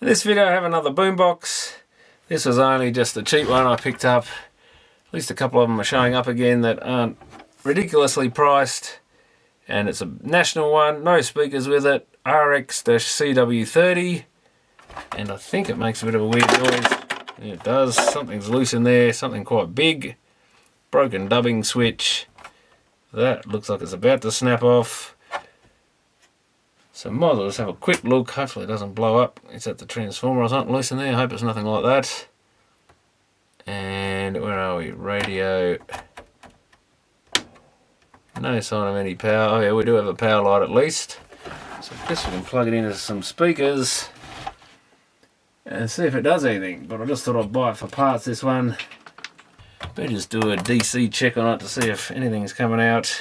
In this video I have another boombox. This was only just a cheap one I picked up. At least a couple of them are showing up again that aren't ridiculously priced. And it's a national one, no speakers with it, RZX-CW30. And I think it makes a bit of a weird noise. Yeah, it does. Something's loose in there, something quite big. Broken dubbing switch. That looks like it's about to snap off. So might as well just have a quick look. Hopefully it doesn't blow up. It's at the transformer or something loose in there. I hope it's nothing like that. And where are we? Radio. No sign of any power. Oh yeah, we do have a power light at least. So I guess we can plug it into some speakers and see if it does anything. But I just thought I'd buy it for parts, this one. Better just do a DC check on it to see if anything's coming out.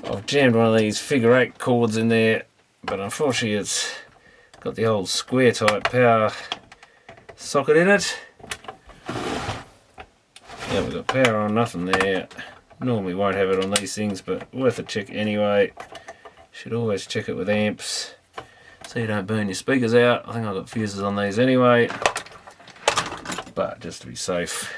I've jammed one of these figure 8 cords in there, but unfortunately it's got the old square type power socket in it. Yeah, we've got power on, nothing there. Normally won't have it on these things, but worth a check anyway. Should always check it with amps so you don't burn your speakers out. I think I've got fuses on these anyway, but just to be safe.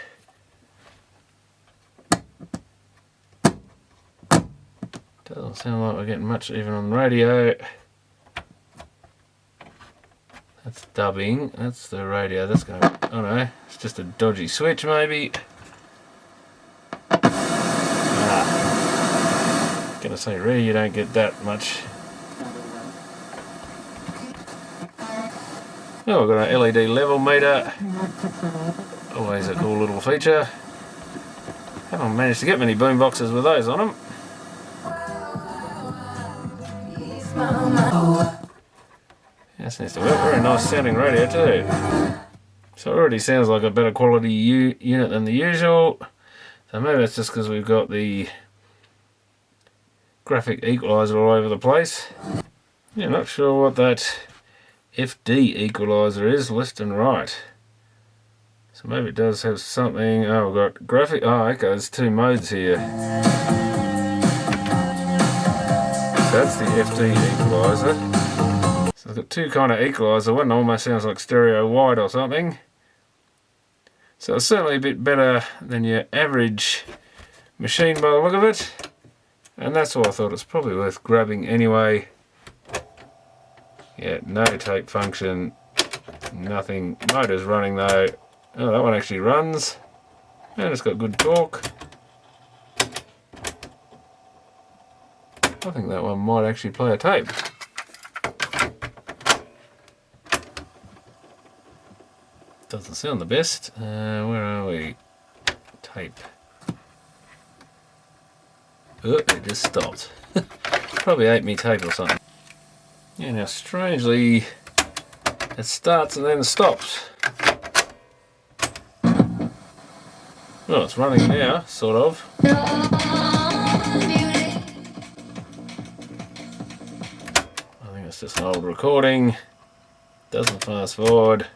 Doesn't sound like we're getting much even on the radio. That's dubbing, that's the radio, that's going to, oh no, it's just a dodgy switch maybe. Gonna say really you don't get that much. Oh, we've got an LED level meter. Always a cool little feature. Haven't managed to get many boomboxes with those on them. That seems to work. Very nice sounding radio too. So it already sounds like a better quality unit than the usual. So maybe it's just because we've got the graphic equalizer all over the place. Yeah, not sure what that FD equalizer is, left and right. So maybe it does have something. Oh, we've got graphic. Oh, okay, there's two modes here. So that's the FD equalizer. So I've got two kind of equalizer. One almost sounds like stereo wide or something. So it's certainly a bit better than your average machine by the look of it. And that's why I thought it's probably worth grabbing anyway. Yeah, no tape function, nothing. Motor's running though. Oh, that one actually runs. And it's got good torque. I think that one might actually play a tape. Doesn't sound the best. Where are we? Tape. Oh, it just stopped. Probably ate me tape or something. Yeah, now strangely, it starts and then stops. Well, it's running now, sort of. I think it's just an old recording. Doesn't fast forward.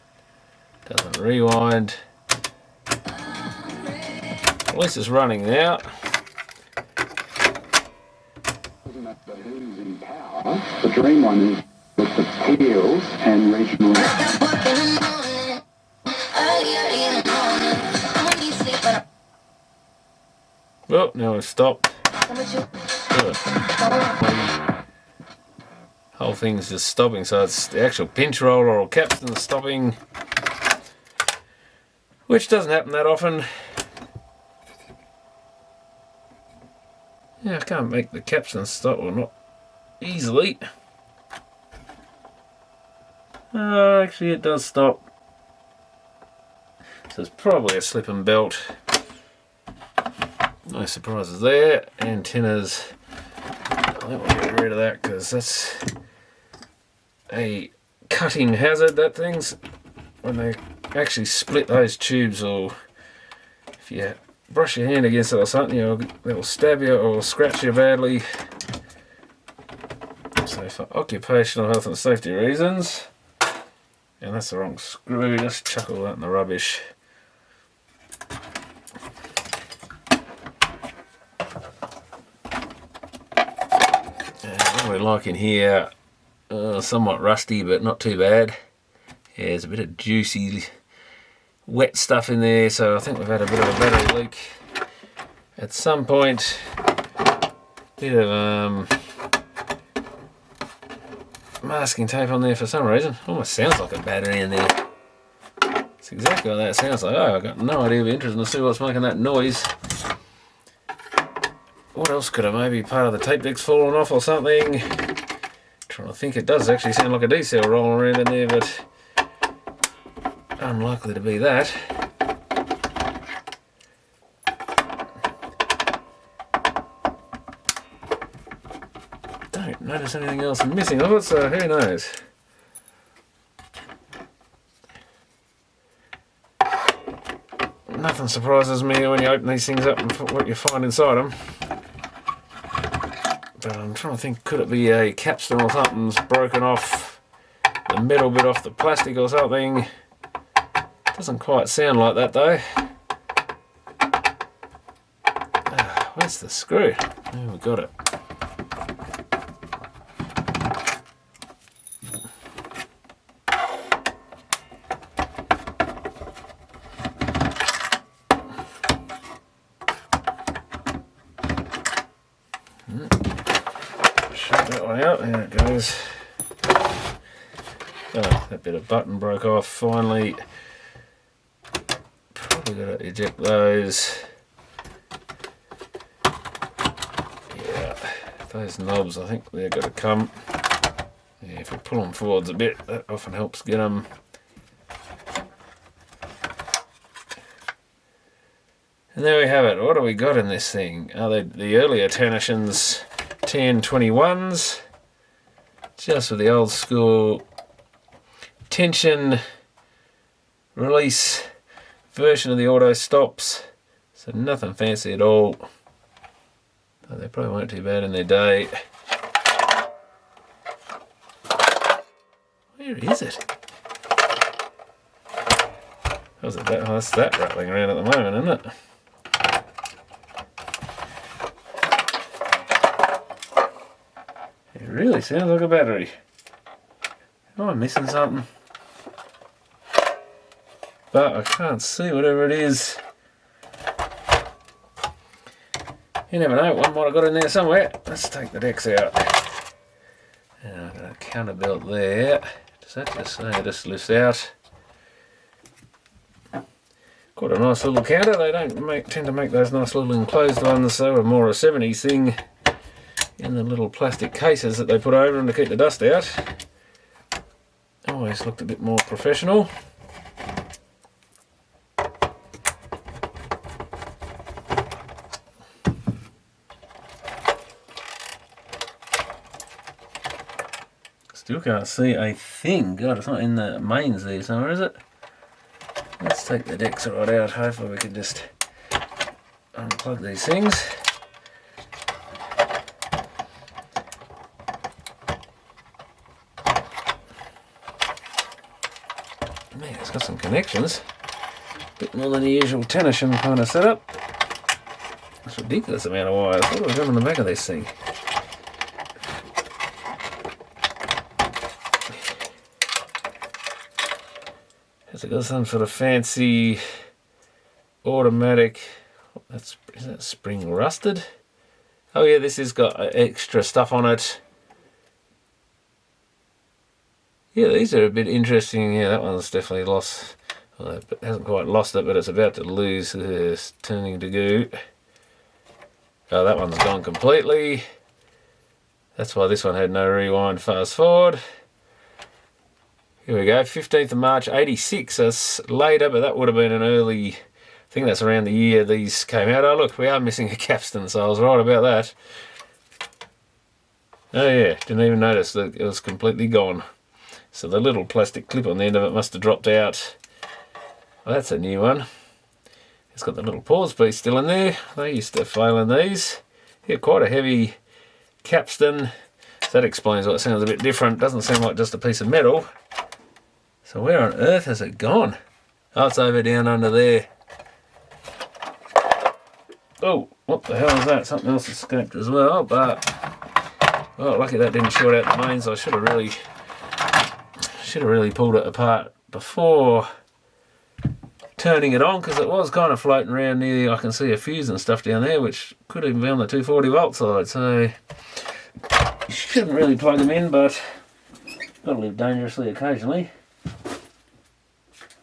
Doesn't rewind. At least it's running now. The dream one is with the peels and regional. Well, now it's stopped. Good. Whole thing's just stopping, so it's the actual pinch roller or capstan stopping, which doesn't happen that often. Yeah, I can't make the capstan stop, or not easily. Actually it does stop. So it's probably a slip and belt. No surprises there. Antennas. I think we'll get rid of that because that's a cutting hazard, that thing's. When they actually split those tubes, or if you brush your hand against it or something, it'll stab you or scratch you badly. So for occupational health and safety reasons, and that's the wrong screw, just chuck all that in the rubbish. And what we like in here, somewhat rusty but not too bad. Yeah, there's a bit of juicy, wet stuff in there, so I think we've had a bit of a battery leak at some point. Bit of masking tape on there for some reason. Almost sounds like a battery in there. It's exactly what that sounds like. Oh, I've got no idea. It'd be interesting to see what's making that noise. What else could have maybe part of the tape deck's fallen off or something? Trying to think. It does actually sound like a D-cell rolling around in there, but unlikely to be that. Don't notice anything else missing of it, so who knows? Nothing surprises me when you open these things up and what you find inside them. But I'm trying to think, could it be a capstan or something's broken off the metal bit off the plastic or something? Doesn't quite sound like that though. Where's the screw? Oh, we got it. Shut that one out. There it goes. Oh, that bit of button broke off finally. Probably got to eject those. Yeah, those knobs, I think they're going to come. Yeah, if we pull them forwards a bit, that often helps get them. And there we have it. What do we got in this thing? Are they the earlier Tanashin TN21s? Just with the old school tension release version of the auto stops. So nothing fancy at all. Oh, they probably weren't too bad in their day. Where is it? How's it that? Oh, that's that rattling around at the moment, isn't it? It really sounds like a battery. Am I missing something? But I can't see whatever it is. You never know, one might have got in there somewhere. Let's take the decks out. And I've got a counter belt there. Does that just say it just lifts out? Quite a nice little counter. They don't tend to make those nice little enclosed ones, so are more a 70s thing in the little plastic cases that they put over them to keep the dust out. Always looked a bit more professional. Still can't see a thing. God, it's not in the mains there somewhere, is it? Let's take the decks right out. Hopefully we can just unplug these things. Man, it's got some connections. Bit more than the usual Tanashin kind of setup. That's a ridiculous amount of wires. What do we got on the back of this thing? Has it got some sort of fancy automatic? Is that spring rusted? Oh yeah, this has got extra stuff on it. Yeah, these are a bit interesting. Yeah, that one's definitely lost. Well, it hasn't quite lost it, but it's about to lose. It's turning to goo. Oh, that one's gone completely. That's why this one had no rewind fast forward. Here we go, 15th of March 86. That's later, but that would have been an early, I think that's around the year these came out. Oh look, we are missing a capstan, so I was right about that. Oh yeah, didn't even notice that it was completely gone. So the little plastic clip on the end of it must have dropped out. Well, that's a new one. It's got the little pause piece still in there. They used to fail in these. Yeah, quite a heavy capstan. So that explains why it sounds a bit different. Doesn't sound like just a piece of metal. So where on earth has it gone? Oh, it's over down under there. Oh, what the hell is that? Something else escaped as well, but... Oh, lucky that didn't short out the mains. I should have really pulled it apart before turning it on, because it was kind of floating around near, I can see a fuse and stuff down there, which could even be on the 240 volt side, so you shouldn't really plug them in, but got to live dangerously occasionally.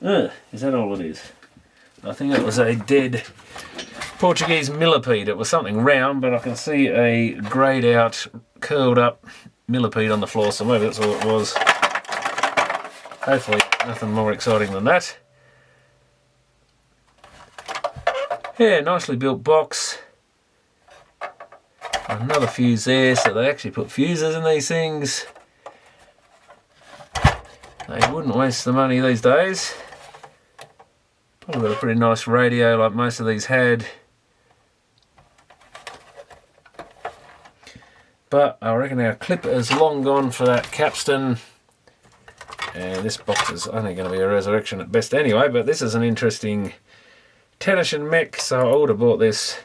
Is that all it is? I think it was a dead Portuguese millipede. It was something round, but I can see a greyed out, curled up millipede on the floor, so maybe that's all it was. Hopefully nothing more exciting than that. Yeah, nicely built box. Another fuse there, so they actually put fuses in these things. They wouldn't waste the money these days. Probably got a pretty nice radio like most of these had. But I reckon our clip is long gone for that capstan. And this box is only going to be a resurrection at best anyway, but this is an interesting Tanashin mech, so I would have bought this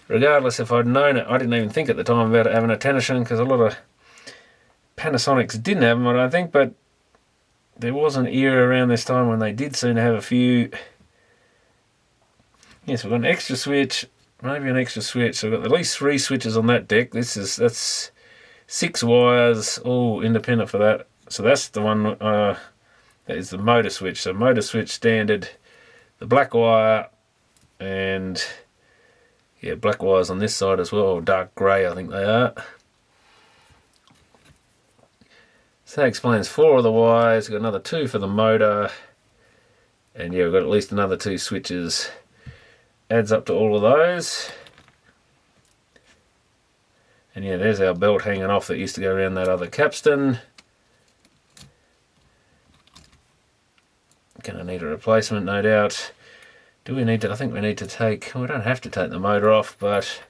regardless if I'd known it. I didn't even think at the time about it having a Tanashin, because a lot of Panasonics didn't have them, I don't think, but there was an era around this time when they did seem to have a few. Yes, we've got an extra switch, maybe an extra switch, so we've got at least 3 switches on that deck. That's 6 wires, all independent for that. So that's the one, that is the motor switch. So motor switch standard, the black wire, and yeah, black wires on this side as well, or dark grey I think they are. So that explains 4 of the wires. We've got another 2 for the motor, and yeah, we've got at least another 2 switches. Adds up to all of those. And yeah, there's our belt hanging off that used to go around that other capstan. Gonna need a replacement, no doubt. Do we need to? I think we need to take, we don't have to take the motor off, but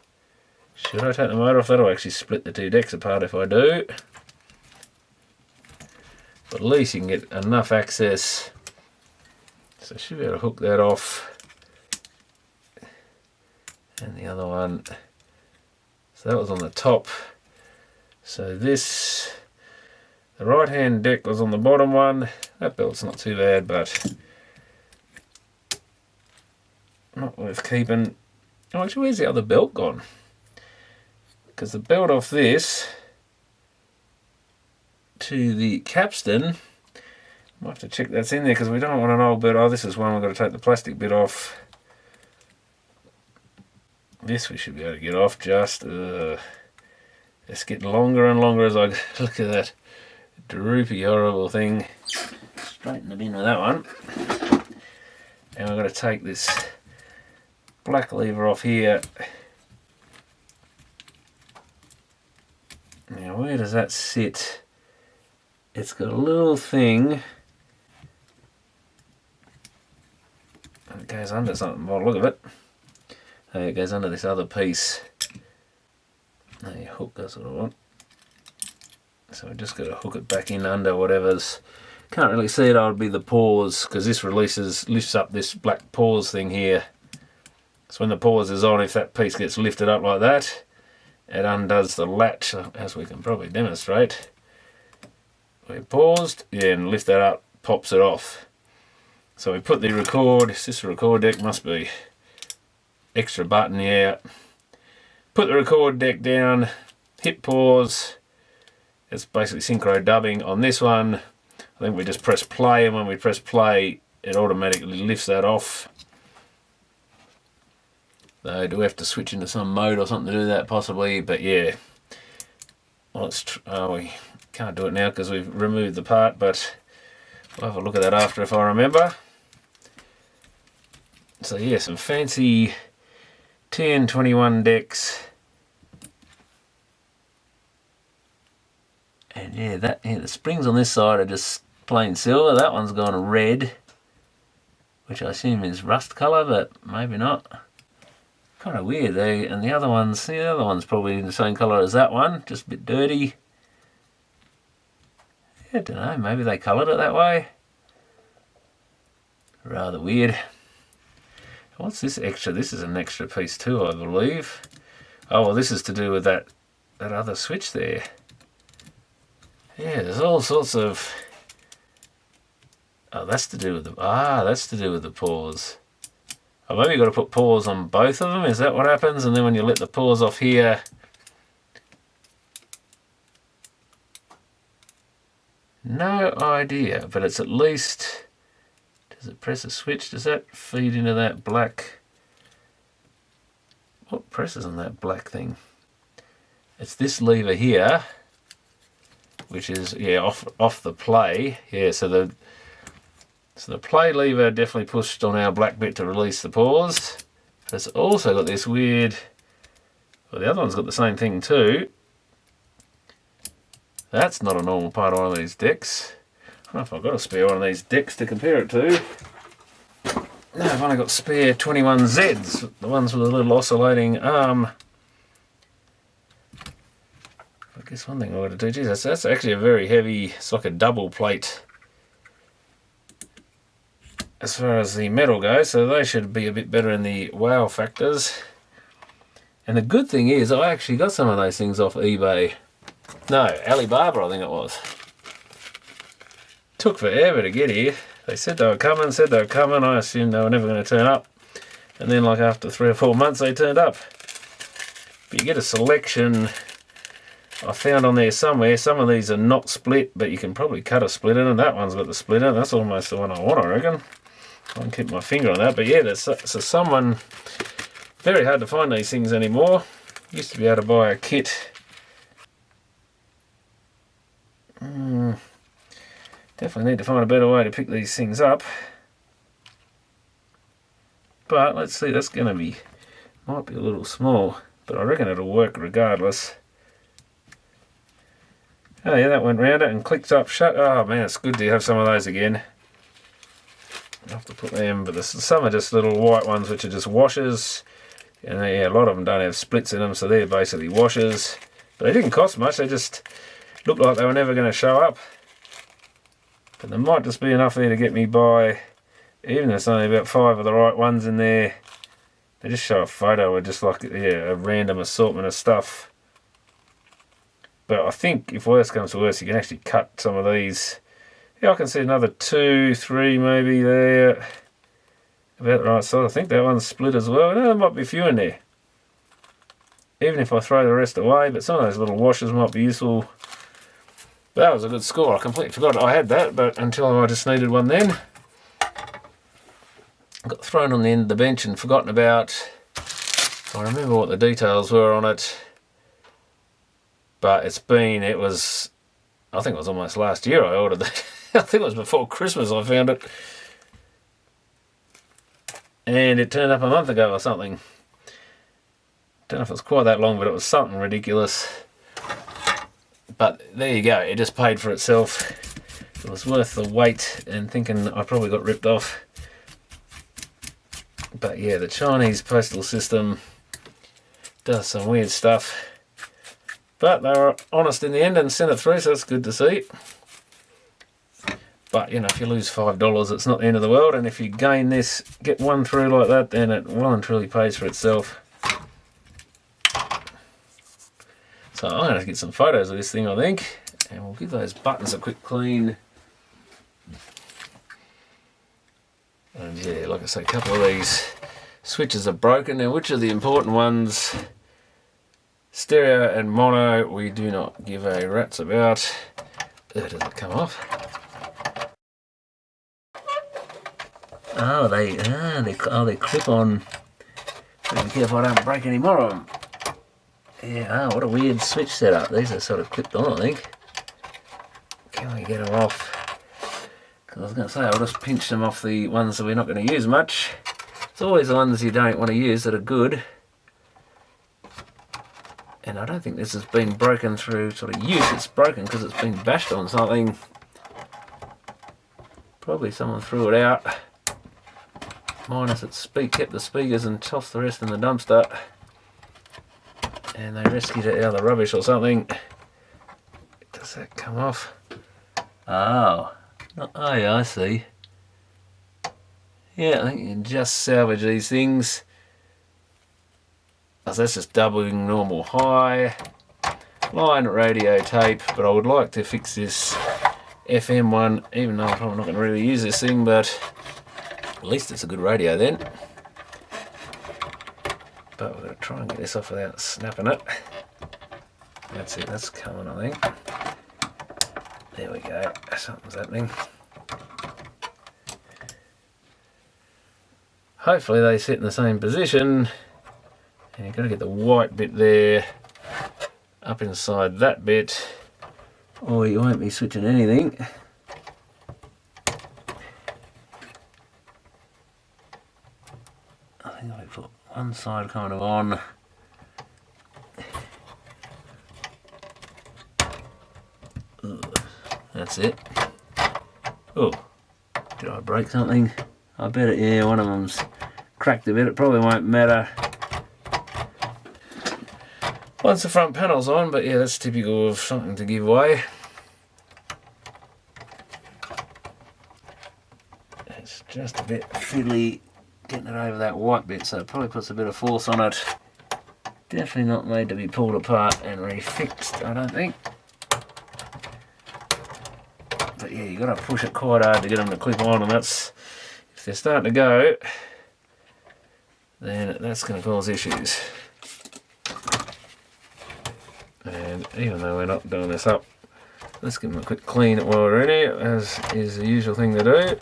should I take the motor off? That'll actually split the 2 decks apart if I do. But at least you can get enough access. So I should be able to hook that off. And the other one, so that was on the top. So this, the right hand deck was on the bottom one. That belt's not too bad, but not worth keeping. Oh, actually, where's the other belt gone? Because the belt off this to the capstan, might have to check that's in there, because we don't want an old belt. Oh, this is one we've got to take the plastic bit off. This we should be able to get off just. It's getting longer and longer as I look at that droopy, horrible thing. Straighten it in with that one. And we've got to take this black lever off here. Now, where does that sit? It's got a little thing. And it goes under something by the look of it. It goes under this other piece. Now your hook does what I want. So we just got to hook it back in under whatever's. Can't really see it. Would be the pause, because this lifts up this black pause thing here. So when the pause is on, if that piece gets lifted up like that, it undoes the latch, as we can probably demonstrate. We paused, yeah, and lift that up, pops it off. So we put the record. Is this a record deck? Must be. Extra button, yeah. Put the record deck down, hit pause. It's basically synchro dubbing on this one. I think we just press play, and when we press play, it automatically lifts that off. Though, do we have to switch into some mode or something to do that? Possibly, but yeah. Well, we can't do it now because we've removed the part, but we'll have a look at that after if I remember. So yeah, some fancy TN21 decks, and yeah, the springs on this side are just plain silver. That one's gone red, which I assume is rust colour, but maybe not. Kind of weird though. And the other one's probably the same colour as that one, just a bit dirty. I don't know, maybe they coloured it that way. Rather weird. What's this extra? This is an extra piece too, I believe. Oh, well, this is to do with that other switch there. Yeah, there's all sorts of Oh, that's to do with the, that's to do with the pause. Oh, maybe you've got to put pause on both of them, is that what happens? And then when you let the pause off here, no idea, but it's at least, does it press a switch? Does that feed into that black? What presses on that black thing? It's this lever here, which is, yeah, off the play. Yeah, so the play lever definitely pushed on our black bit to release the pause. It's also got this weird, well, the other one's got the same thing too. That's not a normal part of one of these decks. I don't know if I've got a spare one of these decks to compare it to. No, I've only got spare 21Zs, the ones with a little oscillating arm. I guess one thing I got to do, geez, that's actually a very heavy, it's like a double plate as far as the metal goes, so they should be a bit better in the wow factors. And the good thing is I actually got some of those things off eBay. No, Alibaba I think it was. Took forever to get here. They said they were coming, I assumed they were never going to turn up. And then like after 3 or 4 months they turned up. But you get a selection, I found on there somewhere. Some of these are not split, but you can probably cut a split in, and that one's got the split in. That's almost the one I want, I reckon. I can keep my finger on that. But yeah, so someone, very hard to find these things anymore. Used to be able to buy a kit. Definitely need to find a better way to pick these things up. But let's see, that's going to be, might be a little small, but I reckon it'll work regardless. Oh yeah, that went round it and clicked up shut. Oh man, it's good to have some of those again. I'll have to put them, but some are just little white ones which are just washers. And yeah, a lot of them don't have splits in them, so they're basically washers. But they didn't cost much, they just looked like they were never going to show up. But there might just be enough there to get me by, even if there's only about 5 of the right ones in there. They just show a photo of just like, yeah, a random assortment of stuff. But I think if worse comes to worse, you can actually cut some of these. Yeah, I can see another 2, 3 maybe there. About the right side. I think that one's split as well. No, there might be a few in there. Even if I throw the rest away, but some of those little washers might be useful. But that was a good score. I completely forgot I had that, but until I just needed one then. Got thrown on the end of the bench and forgotten about. I remember what the details were on it. But it was, I think it was almost last year I ordered that. I think it was before Christmas I found it. And it turned up a month ago or something. Don't know if it was quite that long, but it was something ridiculous. But there you go, it just paid for itself. It was worth the wait, and thinking I probably got ripped off. But yeah, the Chinese postal system does some weird stuff. But they were honest in the end and sent it through, so that's good to see. But, you know, if you lose $5, it's not the end of the world. And if you gain this, get one through like that, then it well and truly pays for itself. So I'm going to get some photos of this thing, I think. And we'll give those buttons a quick clean. And yeah, like I say, a couple of these switches are broken. Now, which are the important ones? Stereo and mono, we do not give a rat's about. Does it come off? Oh, they clip on. Be careful I don't break any more of them. Yeah, what a weird switch setup. These are sort of clipped on, I think. Can we get them off? Because I was going to say, I'll just pinch them off the ones that we're not going to use much. It's always the ones you don't want to use that are good. And I don't think this has been broken through sort of use. It's broken because it's been bashed on something. Probably someone threw it out. Minus its kept the speakers and tossed the rest in the dumpster. And they rescued it out of the rubbish or something. Does that come off? Oh. Oh yeah, I see. Yeah, I think you can just salvage these things. So that's just doubling normal high. Line radio tape, but I would like to fix this FM one, even though I'm probably not going to really use this thing, but at least it's a good radio then. But we're going to try and get this off without snapping it. That's it, that's coming, I think. There we go, something's happening. Hopefully they sit in the same position. And you've got to get the white bit there up inside that bit, or you won't be switching anything. I think I put one side kind of on. That's it. Oh, did I break something? I bet it, yeah, one of them's cracked a bit. It probably won't matter once the front panel's on, but yeah, that's typical of something to give away. It's just a bit fiddly getting it over that white bit, so it probably puts a bit of force on it. Definitely not made to be pulled apart and refixed, I don't think. But yeah, you got to push it quite hard to get them to clip on, and that's, if they're starting to go, then that's going to cause issues. And even though we're not doing this up, let's give them a quick clean while we're in here, as is the usual thing to do.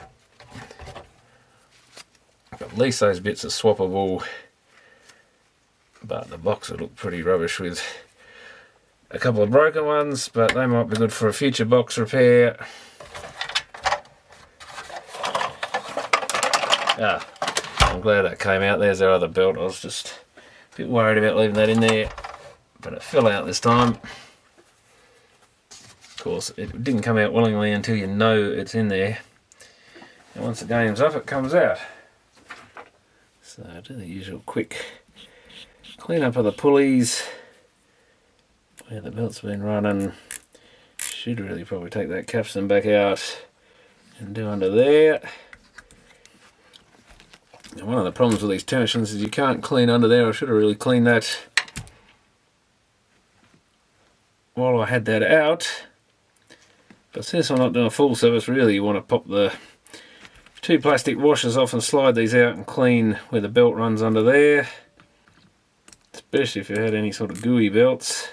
At least those bits are swappable, but the box would look pretty rubbish with a couple of broken ones, but they might be good for a future box repair. Ah, I'm glad that came out. There's our other belt. I was just a bit worried about leaving that in there, but it fell out this time. Of course, it didn't come out willingly until you know it's in there, and once the game's up, it comes out. So do the usual quick clean up of the pulleys where the belt's been running. Should really probably take that capstan back out and do under there. And one of the problems with these Tanashins is you can't clean under there. I should have really cleaned that while I had that out. But since I'm not doing a full service, really you want to pop the two plastic washers off and slide these out and clean where the belt runs under there. Especially if you had any sort of gooey belts.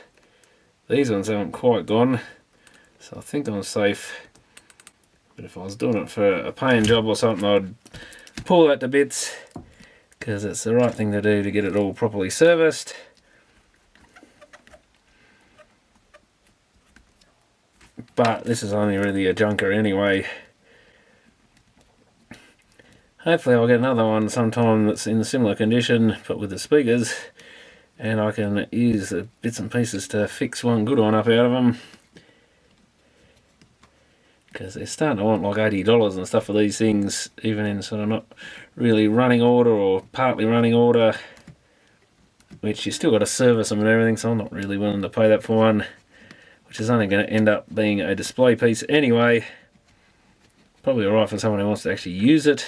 These ones haven't quite gone, so I think I'm safe. But if I was doing it for a paint job or something, I'd pull that to bits, because it's the right thing to do to get it all properly serviced. But this is only really a junker anyway. Hopefully I'll get another one sometime that's in a similar condition, but with the speakers, and I can use the bits and pieces to fix one good one up out of them. Because they're starting to want like $80 and stuff for these things, even in sort of not really running order or partly running order, which you still got to service them and everything, so I'm not really willing to pay that for one, which is only going to end up being a display piece anyway. Probably alright for someone who wants to actually use it,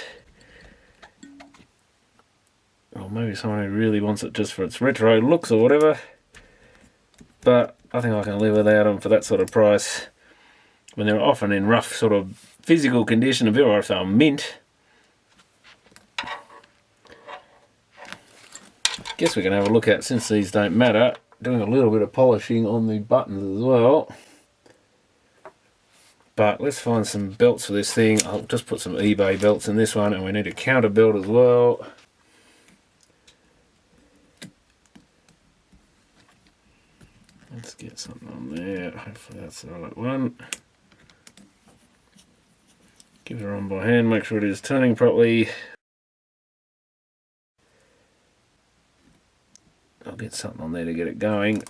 or maybe someone who really wants it just for its retro looks or whatever, but I think I can live without them for that sort of price. When they're often in rough sort of physical condition, a bit or if they're mint. Guess we can have a look at, since these don't matter, doing a little bit of polishing on the buttons as well. But let's find some belts for this thing. I'll just put some eBay belts in this one, and we need a counter belt as well. Let's get something on there. Hopefully that's the right one. Give it a run by hand, make sure it is turning properly. I'll get something on there to get it going.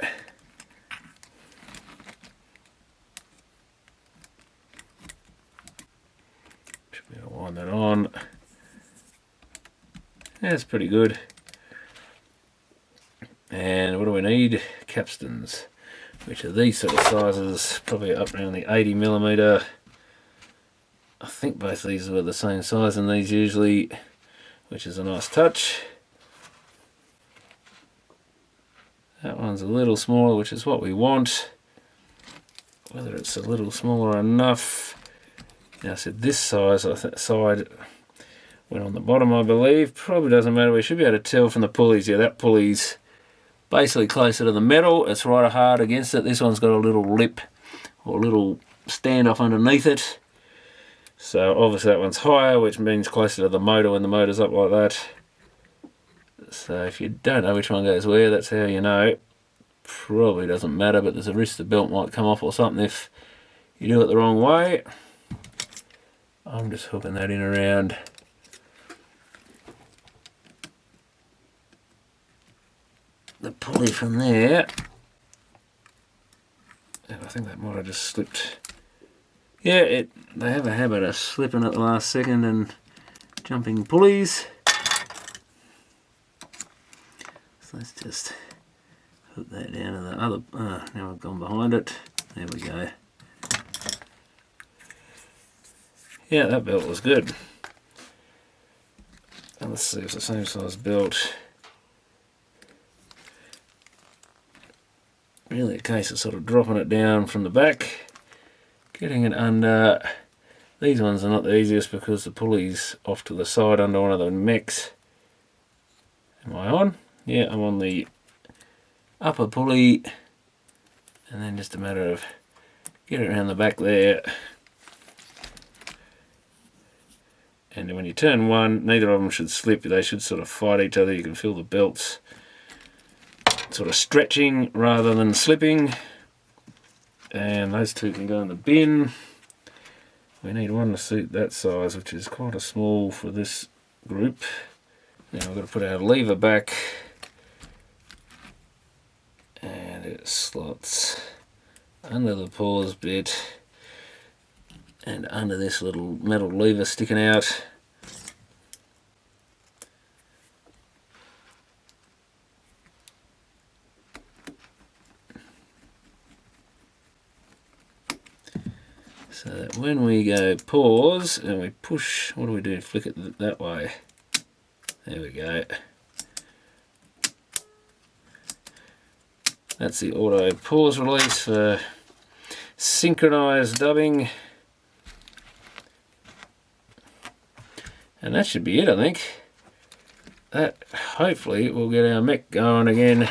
Should be able to wind that on. That's pretty good. And what do we need? Capstans, which are these sort of sizes, probably up around the 80mm. I think both these were the same size in these usually, which is a nice touch. That one's a little smaller, which is what we want. Whether it's a little smaller enough, Now I said this size, side went on the bottom, I believe. Probably doesn't matter. We should be able to tell from the pulleys. Yeah, that pulley's basically closer to the metal. It's right hard against it. This one's got a little lip or a little standoff underneath it. So obviously that one's higher, which means closer to the motor when the motor's up like that. So if you don't know which one goes where, that's how you know. Probably doesn't matter, but there's a risk the belt might come off or something if you do it the wrong way. I'm just hooking that in around the pulley from there, and I think that might have just slipped. Yeah, they have a habit of slipping at the last second and jumping pulleys. So let's just hook that down to the other. Now I've gone behind it. There we go. Yeah, that belt was good. And let's see if it's the same size belt. Really a case of sort of dropping it down from the back, getting it under. These ones are not the easiest because the pulley's off to the side under one of the mechs. Am I on? Yeah, I'm on the upper pulley, and then just a matter of get it around the back there. And when you turn one, neither of them should slip. They should sort of fight each other. You can feel the belts sort of stretching rather than slipping. And those two can go in the bin. We need one to suit that size, which is quite a small for this group. Now we've got to put our lever back. And it slots under the pause bit and under this little metal lever sticking out. So that when we go pause and we push, what do we do? Flick it that way. There we go. That's the auto pause release for synchronized dubbing. And that should be it, I think. That hopefully will get our mech going again.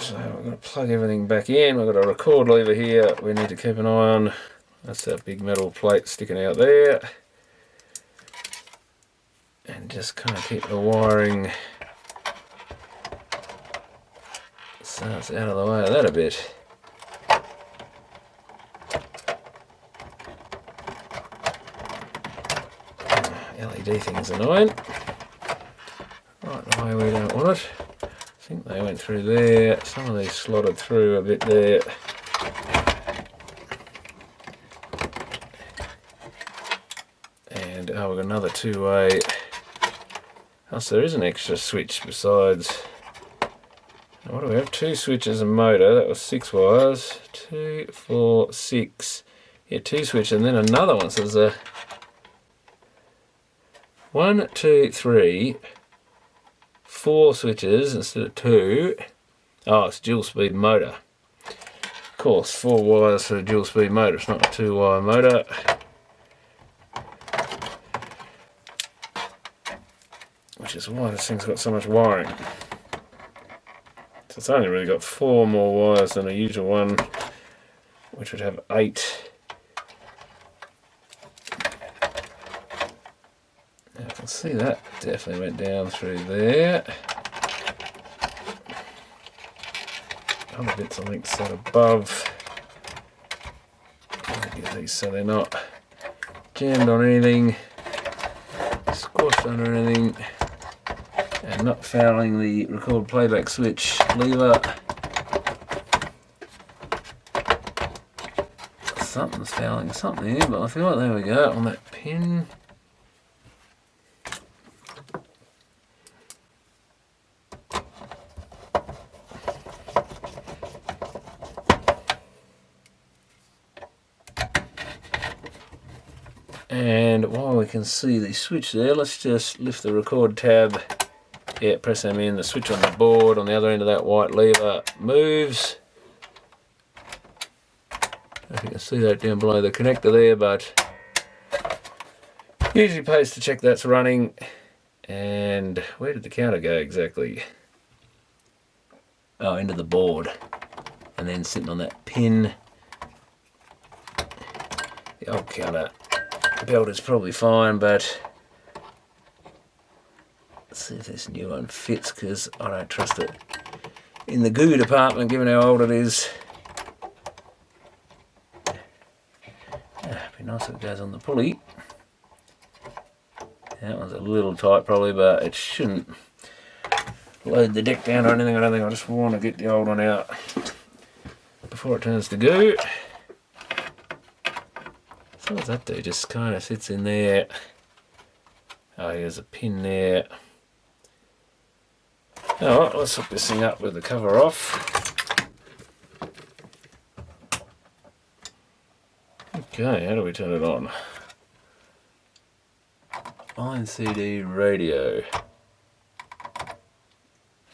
So I'm going to plug everything back in. We've got a record lever here we need to keep an eye on. That's that big metal plate sticking out there. And just kind of keep the wiring so it's out of the way of that a bit. LED thing's annoying. Right the way we don't want it. I think they went through there. Some of these slotted through a bit there. And we've got another two-way. Oh, so there is an extra switch besides. Now, what do we have? Two switches and motor. That was 6 wires. 2, 4, 6. Yeah, 2 switches and then another one. So there's a 1, 2, 3, 4 switches instead of 2. Oh, it's dual speed motor. Of course, 4 wires for a dual speed motor. It's not a 2-wire motor. Which is why this thing's got so much wiring. So it's only really got 4 more wires than a usual one, which would have 8. Now I can see that definitely went down through there. Other bits I think set above. Get these so they're not jammed on anything, squashed under anything, and not fouling the record playback switch lever. Something's fouling something, but I feel like there we go on that pin. And while we can see the switch there, let's just lift the record tab. Yeah, press them in. The switch on the board on the other end of that white lever moves. if you can see that down below the connector there, but usually pays to check that's running. And where did the counter go exactly? Oh, into the board, and then sitting on that pin. The old counter belt is probably fine, but let's see if this new one fits, because I don't trust it in the goo department given how old it is. Be nice if it goes on the pulley. That one's a little tight probably, but it shouldn't load the deck down or anything. I don't think. I just want to get the old one out before it turns to goo. So what does that do? Just kind of sits in there. Oh, here's a pin there. Alright, let's hook this thing up with the cover off. Okay, how do we turn it on? Line CD radio.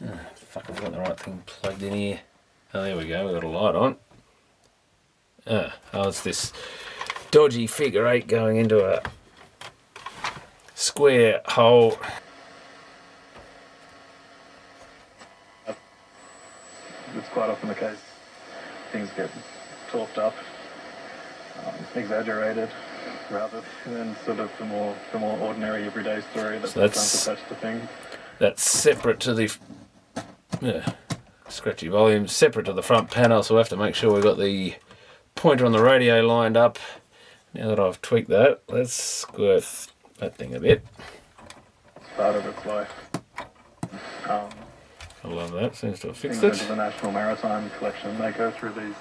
Oh, fuck, I've got the right thing plugged in here. Oh, there we go, we've got a light on. Oh, it's this dodgy figure 8 going into a square hole. It's quite often the case things get talked up, exaggerated, rather than sort of the more ordinary everyday story that's attached to things. That's separate to the scratchy volume, separate to the front panel, so we have to make sure we've got the pointer on the radio lined up. Now that I've tweaked that, let's squirt that thing a bit. Part of its life. I love that, seems to have fixed Into it. the National Maritime Collection, they go through these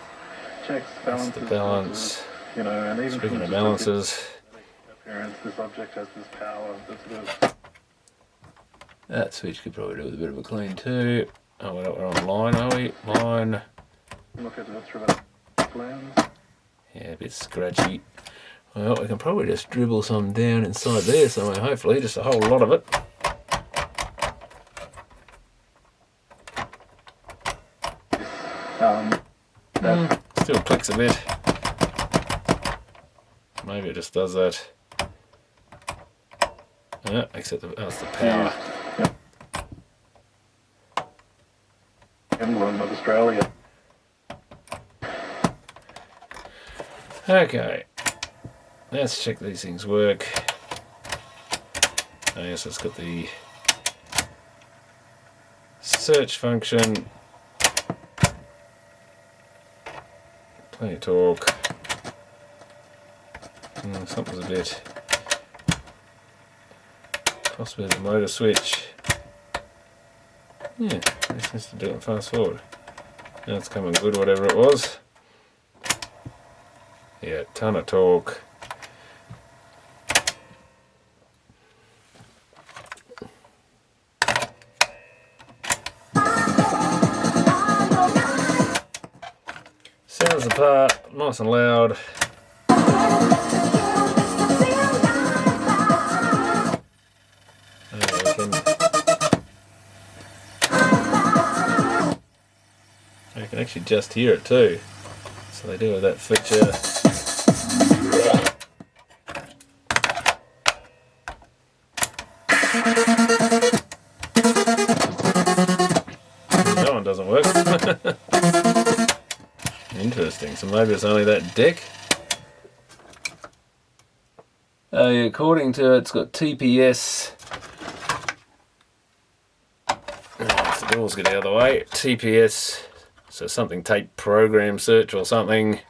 checks, balances, That's the balance. you know, and even Speaking from of just balances, appearance, this object has this power that sort of that switch could probably do with a bit of a clean too. Oh, we're on line, are we? Line. look at it through a lens. Yeah, a bit scratchy. Well, we can probably just dribble some down inside there somewhere, hopefully, just a whole lot of it. Still clicks a bit. Maybe it just does that. Except that's the power. Yep. Emblem of Australia. Okay, let's check these things work. Oh yes, it's got the search function. Plenty of torque. Something's a bit... possibly the motor switch. Yeah, this needs to do it fast forward. Now it's coming good, whatever it was. Yeah, ton of torque. Sounds the part, nice and loud. I can actually just hear it too. So they do have that feature. That one doesn't work. Interesting, so maybe it's only that deck. Yeah, according to it, it's got TPS. If the doors get out of the way, TPS, so something tape program search or something.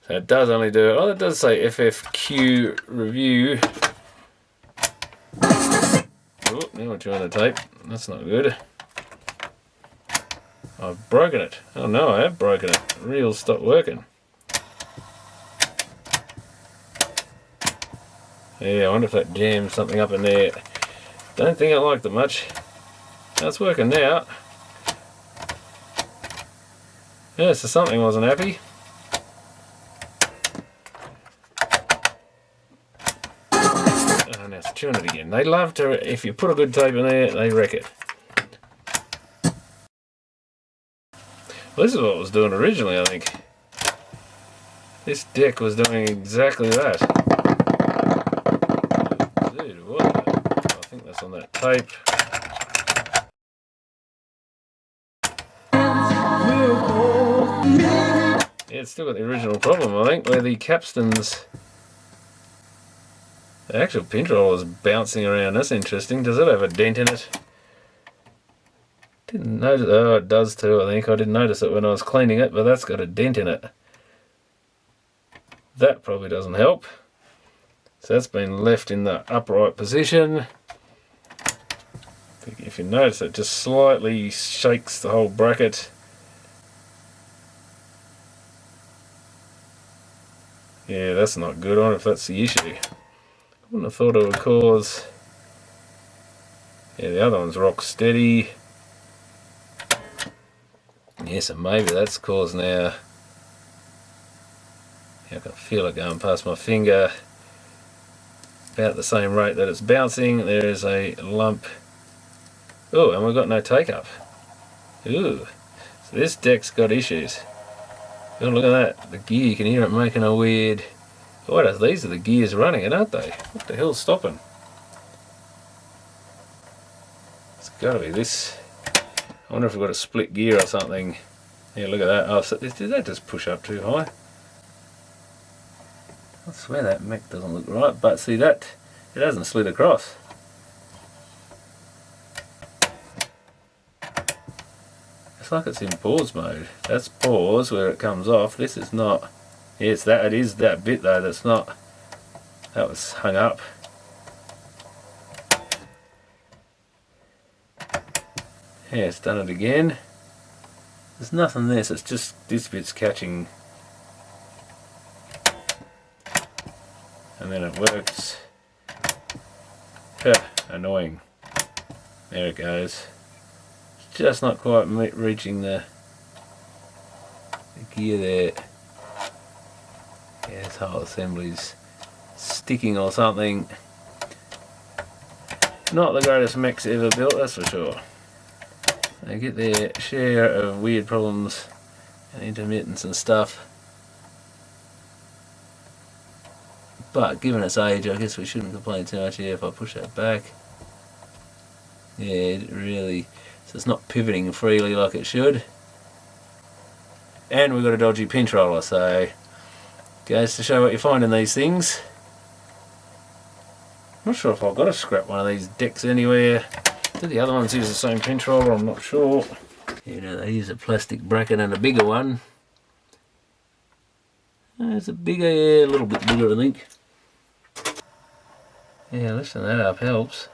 So it does only do, oh, it does say FFQ review. Oh, now we're trying to tape. That's not good. I've broken it. Oh no, I have broken it. The reels stopped working. Yeah, I wonder if that jams something up in there. Don't think I liked it much. That's working now. Yeah, so something wasn't happy. Oh, now it's tuning it again. They love to, if you put a good tape in there, they wreck it. Well, this is what it was doing originally, I think. This deck was doing exactly that. Dude, what? I think that's on that tape. Yeah, it's still got the original problem, I think, where the capstans, the actual pinch roller is bouncing around. That's interesting. Does it have a dent in it? Didn't notice. Oh, it does too, I think. I didn't notice it when I was cleaning it, but that's got a dent in it. That probably doesn't help. So that's been left in the upright position. If you notice, it just slightly shakes the whole bracket. Yeah, that's not good. I wonder if that's the issue. I wouldn't have thought it would cause... Yeah, the other one's rock steady. Yeah, so maybe that's caused now... I can feel it going past my finger. About the same rate that it's bouncing. There is a lump. Oh, and we've got no take-up. Ooh, so this deck's got issues. Oh, look at that. The gear, you can hear it making a weird... What? These are the gears running it, aren't they? What the hell's stopping? It's got to be this. I wonder if we've got a split gear or something. Yeah, look at that. Oh, so did that just push up too high? I swear that mech doesn't look right, but see that, it hasn't slid across. It's like it's in pause mode. That's pause where it comes off. This is not. Yes, that it is that bit though. That's not. That was hung up. Yeah, it's done it again. There's nothing there. So it's just this bit's catching. And then it works. Annoying. There it goes. It's just not quite reaching the gear there. Yeah, this whole assembly's sticking or something. Not the greatest mechs ever built, that's for sure. They get their share of weird problems and intermittence and stuff. But given its age, I guess we shouldn't complain too much here if I push that back. Yeah, it really, so it's not pivoting freely like it should. And we've got a dodgy pinch roller, so goes to show what you find in these things. I'm not sure if I've got to scrap one of these decks anywhere. Do the other ones use the same pinch roller? I'm not sure. You know, they use a plastic bracket and a bigger one. It's a bigger, yeah, a little bit bigger I think. Yeah, lifting that up helps.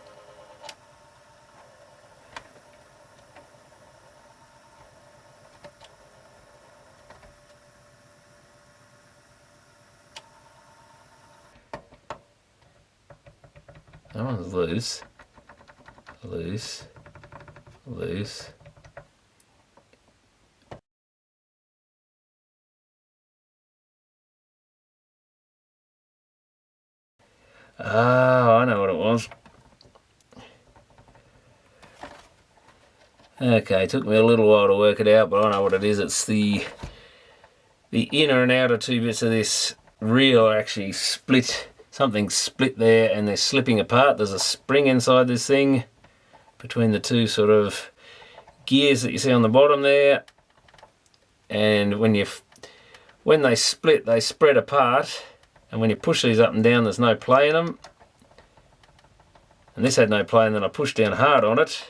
That one's loose. Loose. Loose. Oh, I know what it was. Okay, it took me a little while to work it out, but I know what it is. It's the inner and outer two bits of this reel are actually split. Something's split there and they're slipping apart. There's a spring inside this thing between the two sort of gears that you see on the bottom there. And when they split, they spread apart. And when you push these up and down, there's no play in them. And this had no play, and then I pushed down hard on it,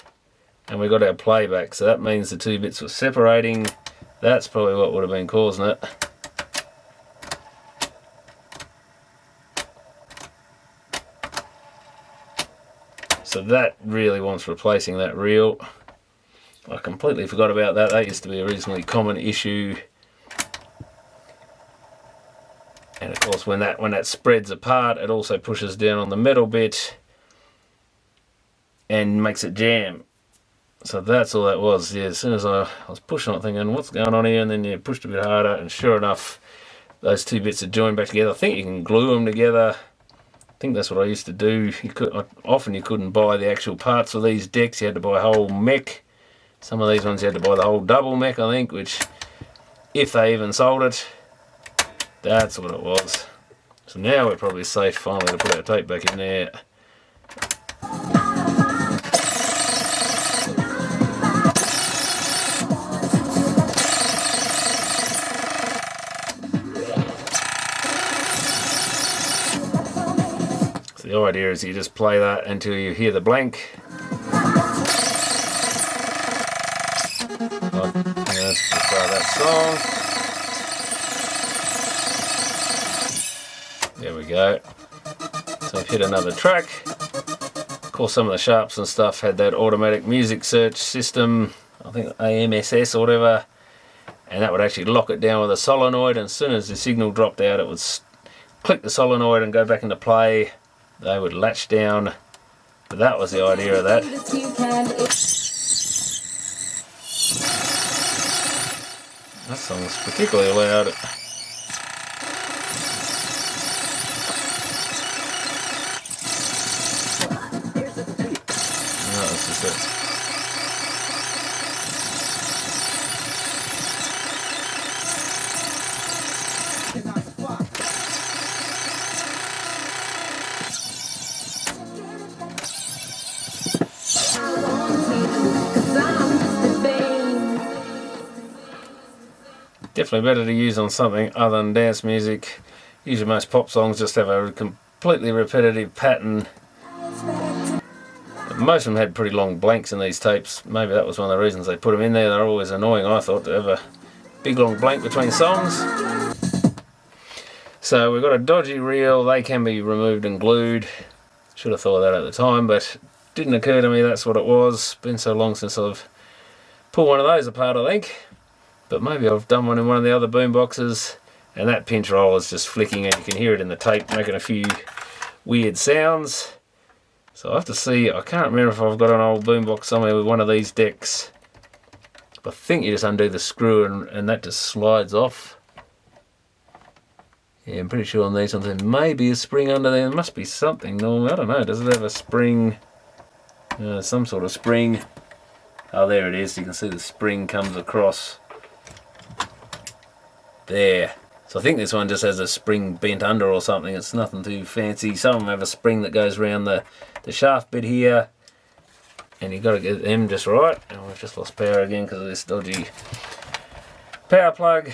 and we got our play back. So that means the two bits were separating. That's probably what would have been causing it. So that really wants replacing, that reel. I completely forgot about that. That used to be a reasonably common issue. And of course when that spreads apart, it also pushes down on the metal bit and makes it jam. So that's all that was. Yeah, as soon as I was pushing it thinking, what's going on here? And then you pushed a bit harder, and sure enough, those two bits are joined back together. I think you can glue them together. I think that's what I used to do. Often you couldn't buy the actual parts for these decks. You had to buy a whole mech. Some of these ones you had to buy the whole double mech, I think, which, if they even sold it. That's what it was. So now we're probably safe finally to put our tape back in there. So the idea is you just play that until you hear the blank. Let's just try that song. There we go. So I've hit another track. Of course, some of the sharps and stuff had that automatic music search system, I think AMSS or whatever, and that would actually lock it down with a solenoid, and as soon as the signal dropped out it would click the solenoid and go back into play. They would latch down, but that was the idea of that. That song's particularly loud. No, this is it. Definitely better to use on something other than dance music. Usually most pop songs just have a completely repetitive pattern. Most of them had pretty long blanks in these tapes. Maybe that was one of the reasons they put them in there. They're always annoying, I thought, to have a big long blank between songs. So we've got a dodgy reel. They can be removed and glued. Should have thought of that at the time, but didn't occur to me that's what it was. Been so long since I've pulled one of those apart, I think. But maybe I've done one in one of the other boom boxes, and that pinch roll is just flicking, and you can hear it in the tape making a few weird sounds. So I have to see. I can't remember if I've got an old boom box somewhere with one of these decks. I think you just undo the screw and that just slides off. Yeah, I'm pretty sure on these ones there may be a spring under there. There must be something normal. I don't know. Does it have a spring? Some sort of spring. Oh, there it is. You can see the spring comes across. There. So I think this one just has a spring bent under or something. It's nothing too fancy. Some of them have a spring that goes around the shaft bit here, and you've got to get them just right. And we've just lost power again because of this dodgy power plug.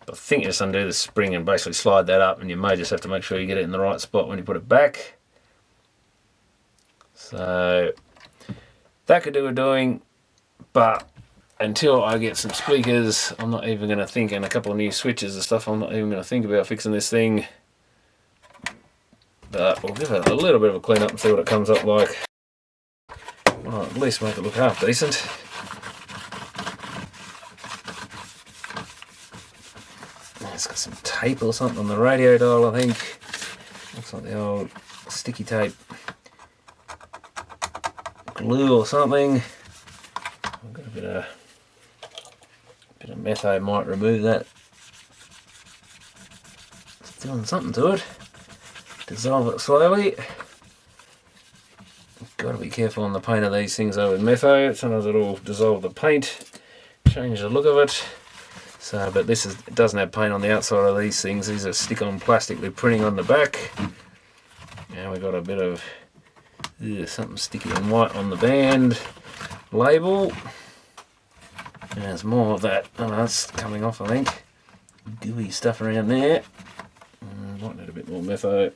I think you just undo the spring and basically slide that up, and you may just have to make sure you get it in the right spot when you put it back. So that could do a doing, but until I get some speakers, I'm not even going to think, and a couple of new switches and stuff, I'm not even going to think about fixing this thing. But we'll give it a little bit of a clean up and see what it comes up like. Well, at least make it look half decent. It's got some tape or something on the radio dial, I think. Looks like the old sticky tape. Glue or something. I've got a bit of metho might remove that. It's doing something to it. Dissolve it slowly. Got to be careful on the paint of these things though with metho. Sometimes it'll dissolve the paint, change the look of it. So, but this it doesn't have paint on the outside of these things. These are stick-on plastic with printing on the back. And we've got a bit of something sticky and white on the band label. And there's more of that. Oh, that's coming off, I think. Gooey stuff around there. Might need a bit more metho.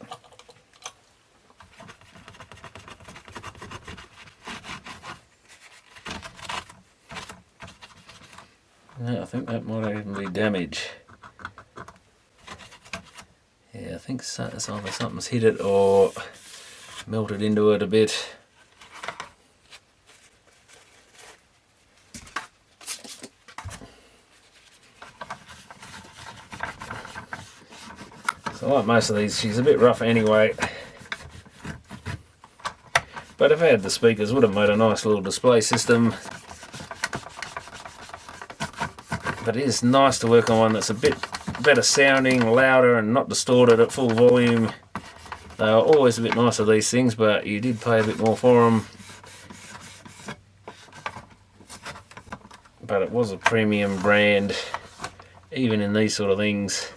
Yeah, I think that might even be damage. Yeah, I think it's either something's hit it or melted into it a bit. So like most of these, she's a bit rough anyway. But if I had the speakers, would have made a nice little display system. But it is nice to work on one that's a bit better sounding, louder and not distorted at full volume. They are always a bit nicer, these things, but you did pay a bit more for them. But it was a premium brand even in these sort of things.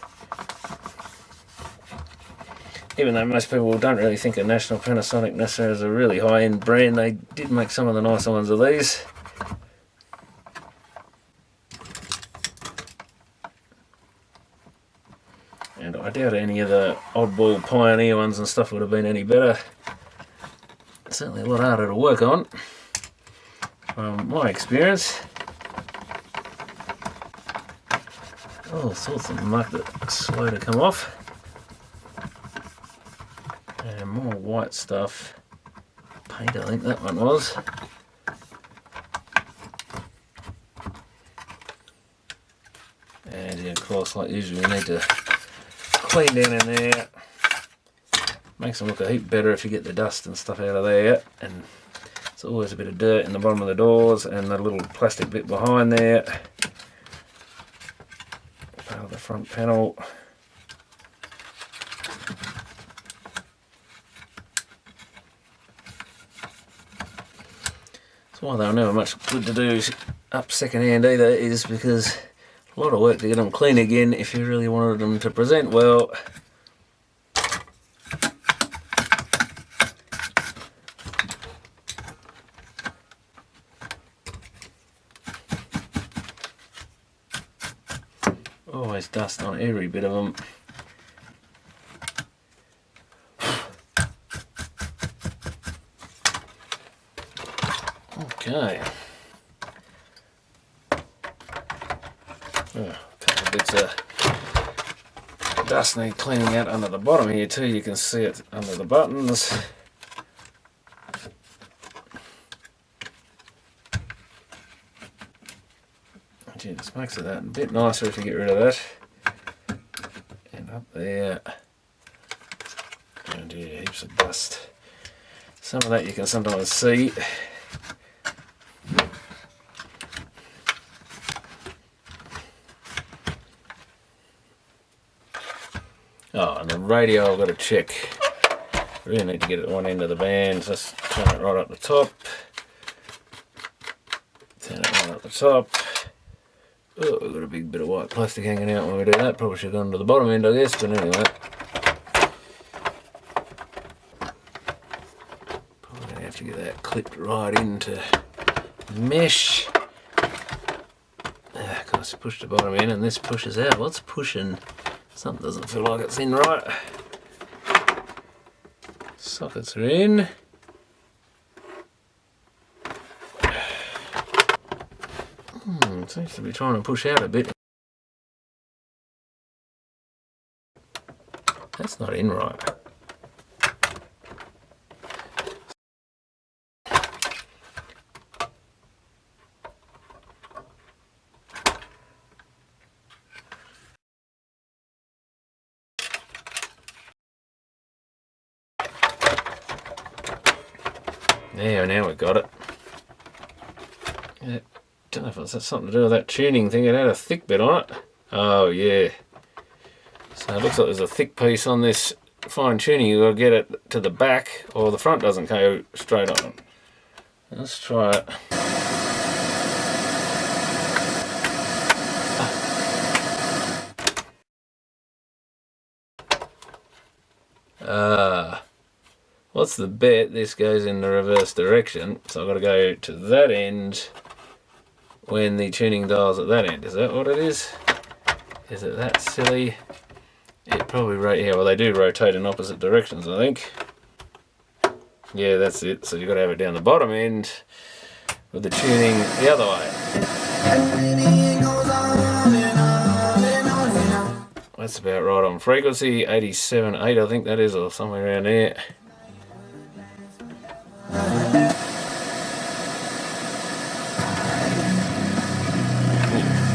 Even though most people don't really think of National Panasonic necessarily as a really high-end brand, they did make some of the nicer ones of these. And I doubt any of the oddball Pioneer ones and stuff would have been any better. Certainly a lot harder to work on, from my experience. All sorts of muck that's slow to come off. And more white stuff. Paint, I think that one was. And yeah, of course, like usual, we need to clean down in there. Makes them look a heap better if you get the dust and stuff out of there. And it's always a bit of dirt in the bottom of the doors and the little plastic bit behind there. Part of the front panel. Why they were never much good to do up second hand either, is because a lot of work to get them clean again if you really wanted them to present well. Always dust on every bit of them. Okay. Oh, a couple of bits of dust need cleaning out under the bottom here too. You can see it under the buttons. Gee, this makes it a bit nicer if you get rid of that. And up there. And yeah, heaps of dust. Some of that you can sometimes see. Oh, and the radio I've got to check. Really need to get it at one end of the band. Just turn it right up the top. Turn it right up the top. Oh, we've got a big bit of white plastic hanging out when we do that. Probably should have gone to the bottom end, I guess, but anyway. Probably going to have to get that clipped right into mesh. Of course, push the bottom in and this pushes out. What's pushing? Something doesn't feel like it's in right. Sockets are in. It seems to be trying to push out a bit. That's not in right. There, now we've got it. Yeah, don't know if it's something to do with that tuning thing. It had a thick bit on it. Oh yeah. So it looks like there's a thick piece on this fine tuning. You've got to get it to the back, or the front doesn't go straight on. Let's try it. What's the bet? This goes in the reverse direction, so I've got to go to that end when the tuning dial's at that end. Is that what it is? Is it that silly? It probably yeah, well they do rotate in opposite directions, I think. Yeah, that's it. So you've got to have it down the bottom end with the tuning the other way. That's about right on frequency, 87.8 I think that is, or somewhere around there.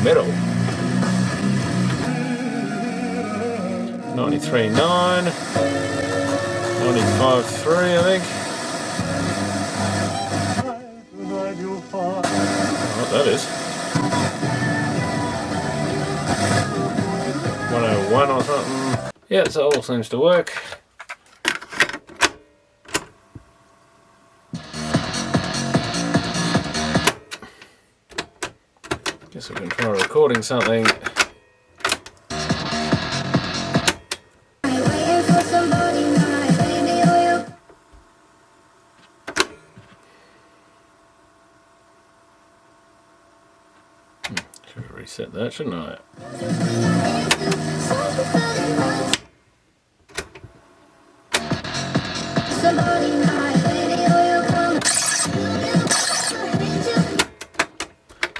Metal. 93.9, 95.3 I think. What that is. 101 or something. Yeah, so it all seems to work. Guess we can try recording something reset that, shouldn't I?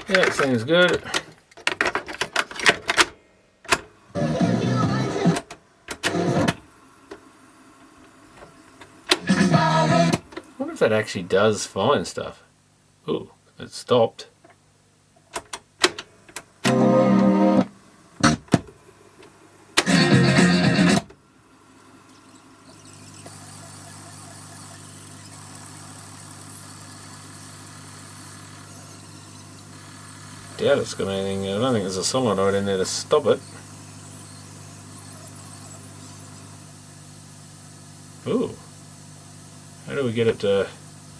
Yeah, it seems good. I wonder if that actually does find stuff. Ooh, it stopped. Doubt it's got anything. I don't think there's a solenoid in there to stop it. Ooh. How do we get it to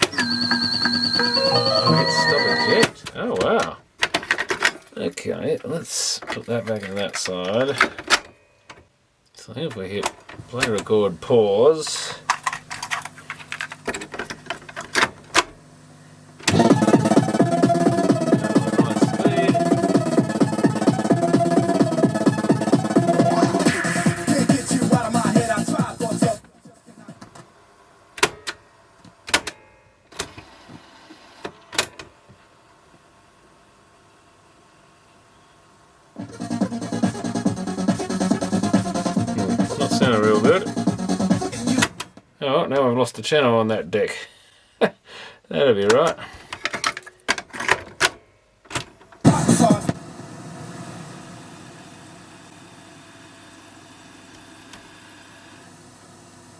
stop eject? Oh wow. Okay, let's put that back in that side. So if we hit play, record, pause. Not sounding real good. Oh, now I've lost a channel on that deck. That'll be right.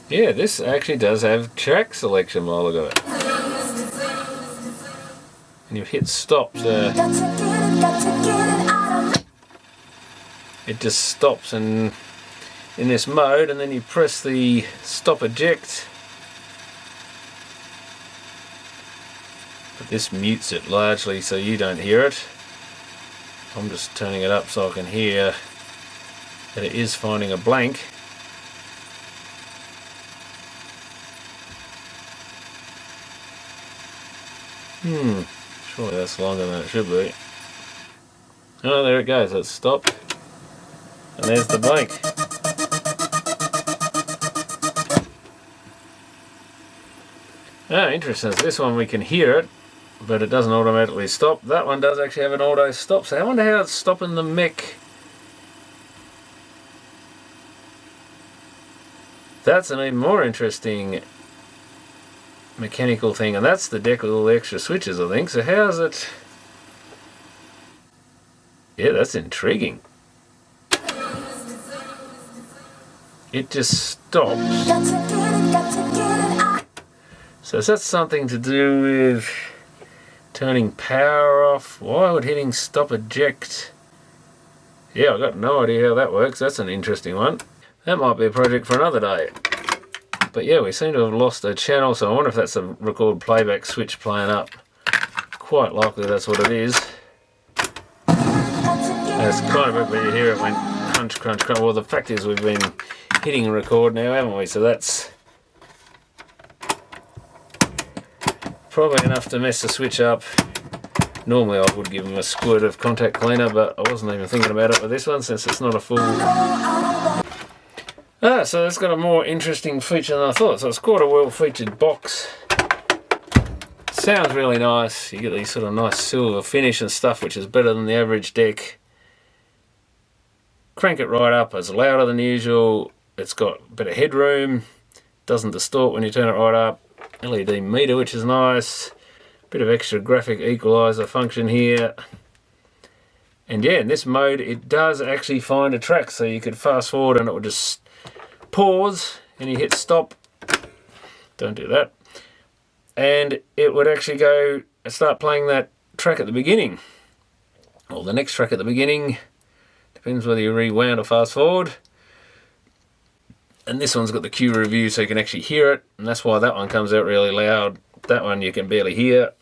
Yeah, this actually does have track selection while I got it. And you hit stop to... It just stops in this mode, and then you press the stop eject. But this mutes it largely so you don't hear it. I'm just turning it up so I can hear that it is finding a blank. Surely that's longer than it should be. Oh, there it goes, it's stopped. And there's the blank. Ah, interesting. So this one we can hear it, but it doesn't automatically stop. That one does actually have an auto stop. So I wonder how it's stopping the mech. That's an even more interesting mechanical thing, and that's the deck with all the extra switches, I think. So how's it? Yeah, that's intriguing. It just stops. So is that something to do with turning power off? Why would hitting stop eject? Yeah, I've got no idea how that works. That's an interesting one. That might be a project for another day. But yeah, we seem to have lost a channel, so I wonder if that's a record playback switch playing up. Quite likely that's what it is. And it's kind of a bit, you hear it went crunch, crunch, crunch. Well, the fact is we've been hitting record now, haven't we? So that's probably enough to mess the switch up. Normally I would give them a squirt of contact cleaner, but I wasn't even thinking about it with this one since it's not a full... so it's got a more interesting feature than I thought. So it's quite a well featured box. Sounds really nice. You get these sort of nice silver finish and stuff, which is better than the average deck. Crank it right up, it's louder than usual. It's got a bit of headroom. Doesn't distort when you turn it right up. LED meter, which is nice. Bit of extra graphic equalizer function here. And yeah, in this mode it does actually find a track, so you could fast forward and it would just pause and you hit stop. Don't do that. And it would actually go start playing that track at the beginning. Or the next track at the beginning. Depends whether you rewound or fast forward. And this one's got the Q review so you can actually hear it, and that's why that one comes out really loud. That one you can barely hear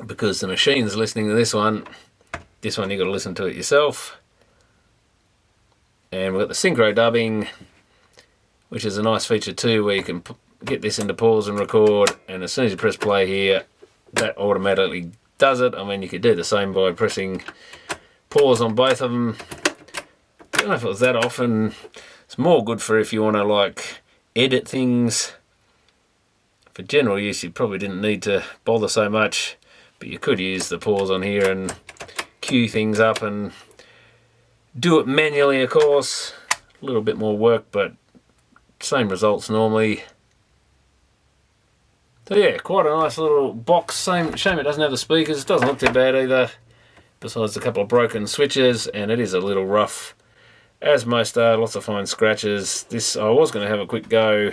because the machine's listening to this one. This one you got to listen to it yourself. And we've got the synchro dubbing, which is a nice feature too, where you can get this into pause and record, and as soon as you press play here, that automatically does it. I mean, you could do the same by pressing pause on both of them. I don't know if it was that often. It's more good for if you want to like edit things. For general use you probably didn't need to bother so much, but you could use the pause on here and cue things up and do it manually, of course. A little bit more work, but same results normally. So yeah, quite a nice little box. Shame it doesn't have the speakers. It doesn't look too bad either, besides a couple of broken switches, and it is a little rough, as most are. Lots of fine scratches. This, I was going to have a quick go.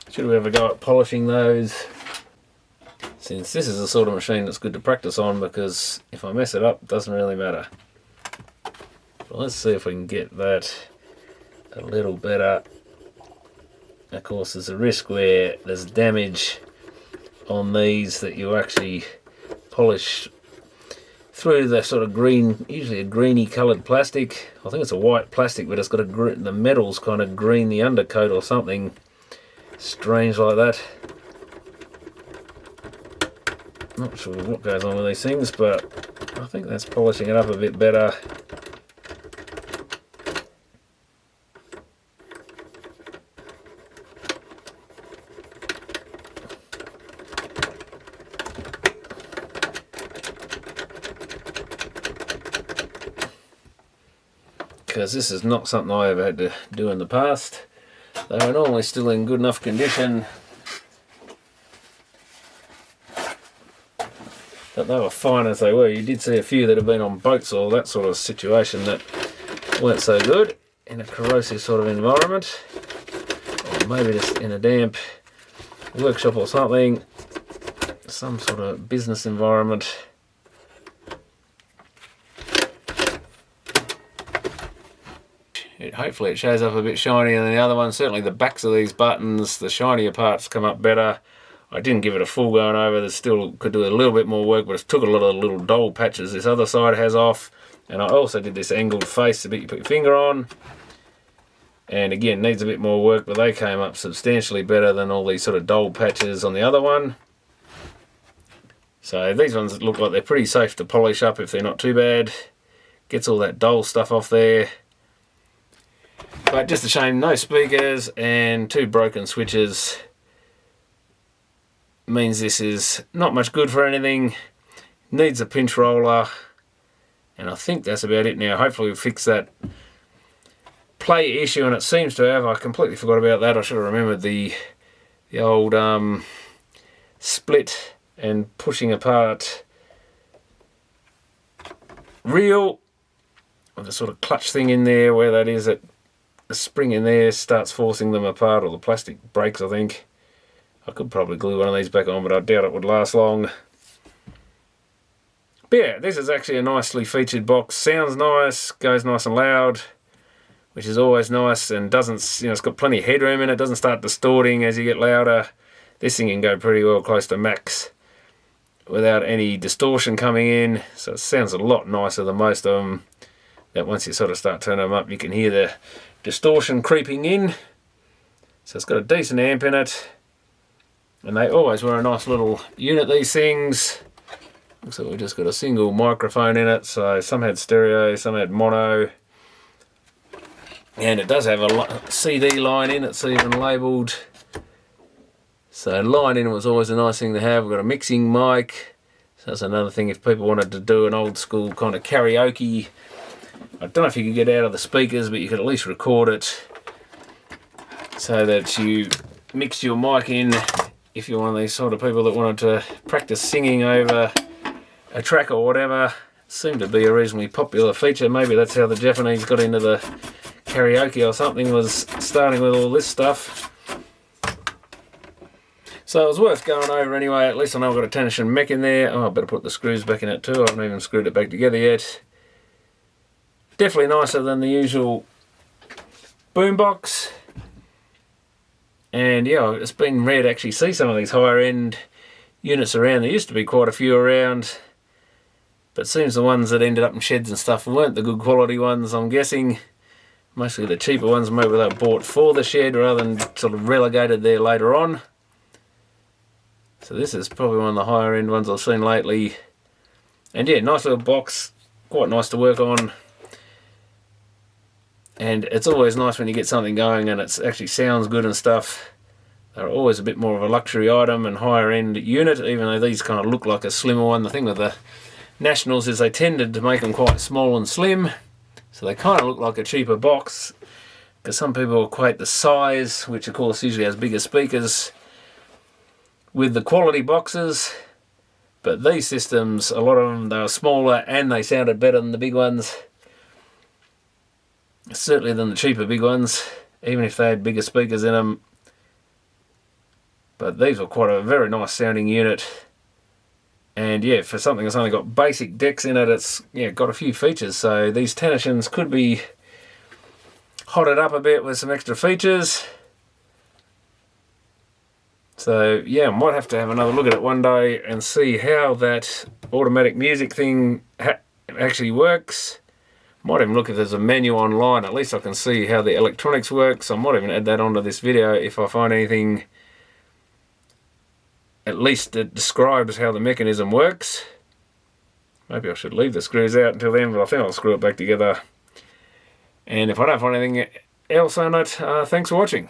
Should we have a go at polishing those? Since this is the sort of machine that's good to practice on, because if I mess it up, it doesn't really matter. But let's see if we can get that a little better. Of course, there's a risk where there's damage on these that you actually polish through the sort of green, usually a greeny coloured plastic. I think it's a white plastic, but it's got the metal's kind of green, the undercoat or something strange like that. Not sure what goes on with these things, but I think that's polishing it up a bit better. Because this is not something I ever had to do in the past. They are normally still in good enough condition that they were fine as they were. You did see a few that have been on boats or that sort of situation that weren't so good in a corrosive sort of environment, or maybe just in a damp workshop or something, some sort of business environment. Hopefully it shows up a bit shinier than the other one. Certainly the backs of these buttons, the shinier parts come up better. I didn't give it a full going over. There still could do a little bit more work, but it took a lot of little dull patches this other side has off. And I also did this angled face, the bit you put your finger on. And again, needs a bit more work, but they came up substantially better than all these sort of dull patches on the other one. So these ones look like they're pretty safe to polish up if they're not too bad. Gets all that dull stuff off there. But just a shame, no speakers and 2 broken switches. Means this is not much good for anything. Needs a pinch roller. And I think that's about it now. Hopefully we'll fix that play issue, and it seems to have. I completely forgot about that. I should have remembered the old split and pushing apart reel with the sort of clutch thing in there, where that is, that the spring in there starts forcing them apart, or the plastic breaks, I think. I could probably glue one of these back on, but I doubt it would last long. But yeah, this is actually a nicely featured box. Sounds nice, goes nice and loud, which is always nice, and doesn't, you know, it's got plenty of headroom in it, doesn't start distorting as you get louder. This thing can go pretty well close to max without any distortion coming in, so it sounds a lot nicer than most of them. That once you sort of start turning them up, you can hear the distortion creeping in. So it's got a decent amp in it, and they always were a nice little unit, these things. Looks like we've just got a single microphone in it, so some had stereo, some had mono, and it does have a CD line in, it's even labelled. So line in was always a nice thing to have. We've got a mixing mic, so that's another thing if people wanted to do an old school kind of karaoke. I don't know if you could get out of the speakers, but you could at least record it so that you mix your mic in if you're one of these sort of people that wanted to practice singing over a track or whatever. Seemed to be a reasonably popular feature. Maybe that's how the Japanese got into the karaoke or something, was starting with all this stuff. So it was worth going over anyway. At least I know I've got a Tanashin mech in there. Oh, I better put the screws back in it too. I haven't even screwed it back together yet. Definitely nicer than the usual Boombox. And yeah, it's been rare to actually see some of these higher end units around. There used to be quite a few around, but it seems the ones that ended up in sheds and stuff weren't the good quality ones, I'm guessing. Mostly the cheaper ones, maybe they were bought for the shed rather than sort of relegated there later on. So this is probably one of the higher end ones I've seen lately. And yeah, nice little box. quite nice to work on. And it's always nice when you get something going and it actually sounds good and stuff. They're always a bit more of a luxury item and higher end unit, even though these kind of look like a slimmer one. The thing with the Nationals is they tended to make them quite small and slim, so they kind of look like a cheaper box, because some people equate the size, which of course usually has bigger speakers, with the quality boxes. But these systems, a lot of them, they were smaller and they sounded better than the big ones. Certainly than the cheaper big ones, even if they had bigger speakers in them. But these were quite a very nice sounding unit. And yeah, for something that's only got basic decks in it, it's got a few features. So these Tanashins could be hotted up a bit with some extra features. So yeah, I might have to have another look at it one day and see how that automatic music thing actually works. Might even look if there's a menu online, at least I can see how the electronics work. So I might even add that onto this video if I find anything at least that describes how the mechanism works. Maybe I should leave the screws out until then, but I think I'll screw it back together. And if I don't find anything else on it, thanks for watching.